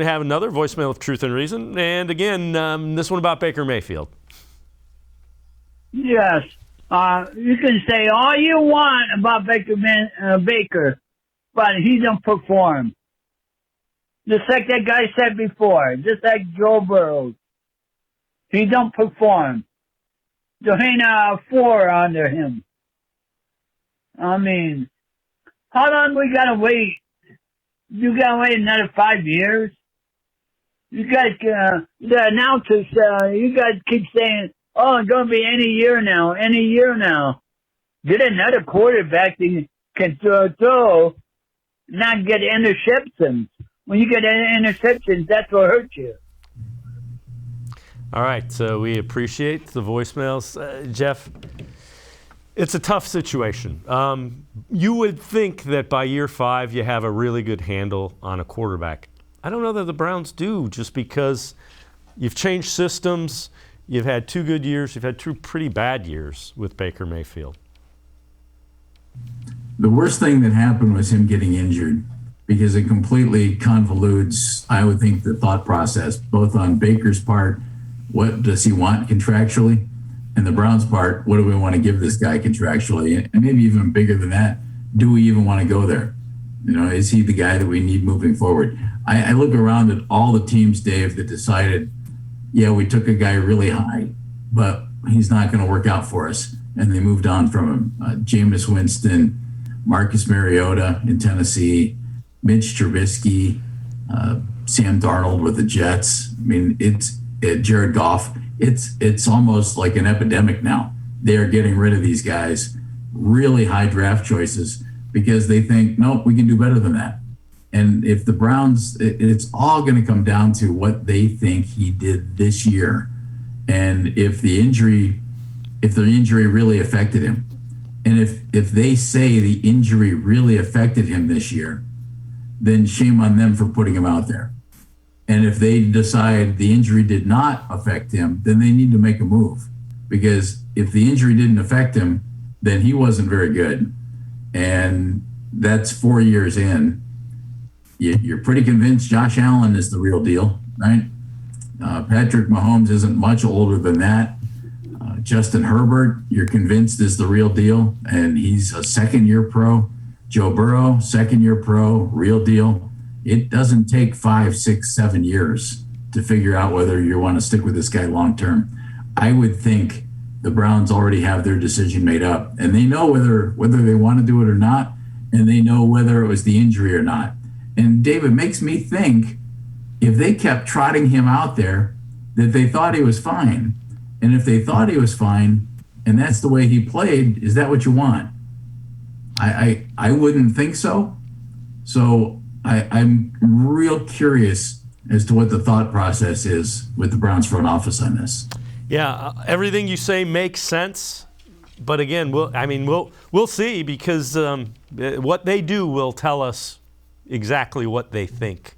We have another voicemail of Truth and Reason, and again, this one about Baker Mayfield. Yes. You can say all you want about Baker, but he don't perform. Just like that guy said before, just like Joe Burrow. He don't perform. There ain't a 4 under him. I mean, how long we gotta wait? You gotta wait another 5 years? You guys, the announcers, you guys keep saying, oh, it's gonna be any year now. Get another quarterback that can throw, not get interceptions. When you get interceptions, that's what hurts you. All right, so we appreciate the voicemails. Jeff, it's a tough situation. You would think that by year 5 you have a really good handle on a quarterback. I don't know that the Browns do, just because you've changed systems, you've had 2 good years, you've had 2 pretty bad years with Baker Mayfield. The worst thing that happened was him getting injured, because it completely convolutes, I would think, the thought process, both on Baker's part, what does he want contractually, and the Browns' part, what do we want to give this guy contractually? And maybe even bigger than that, do we even want to go there? You know, is he the guy that we need moving forward? I look around at all the teams, Dave, that decided, yeah, we took a guy really high, but he's not going to work out for us. And they moved on from him. Jameis Winston, Marcus Mariota in Tennessee, Mitch Trubisky, Sam Darnold with the Jets. I mean, Jared Goff. It's almost like an epidemic now. They are getting rid of these guys, really high draft choices, because they think, nope, we can do better than that. And if the Browns, it's all going to come down to what they think he did this year, and if the injury really affected him, and if they say the injury really affected him this year, then shame on them for putting him out there. And if they decide the injury did not affect him, then they need to make a move, because if the injury didn't affect him, then he wasn't very good, and that's 4 years in. You're pretty convinced Josh Allen is the real deal, right? Patrick Mahomes isn't much older than that. Justin Herbert, you're convinced is the real deal, and he's a second-year pro. Joe Burrow, second-year pro, real deal. It doesn't take 5, 6, 7 years to figure out whether you want to stick with this guy long-term. I would think the Browns already have their decision made up, and they know whether they want to do it or not, and they know whether it was the injury or not. And David, makes me think, if they kept trotting him out there, that they thought he was fine. And if they thought he was fine, and that's the way he played, is that what you want? I wouldn't think so. So I'm real curious as to what the thought process is with the Browns front office on this. Yeah, everything you say makes sense. But again, we'll see, because what they do will tell us exactly what they think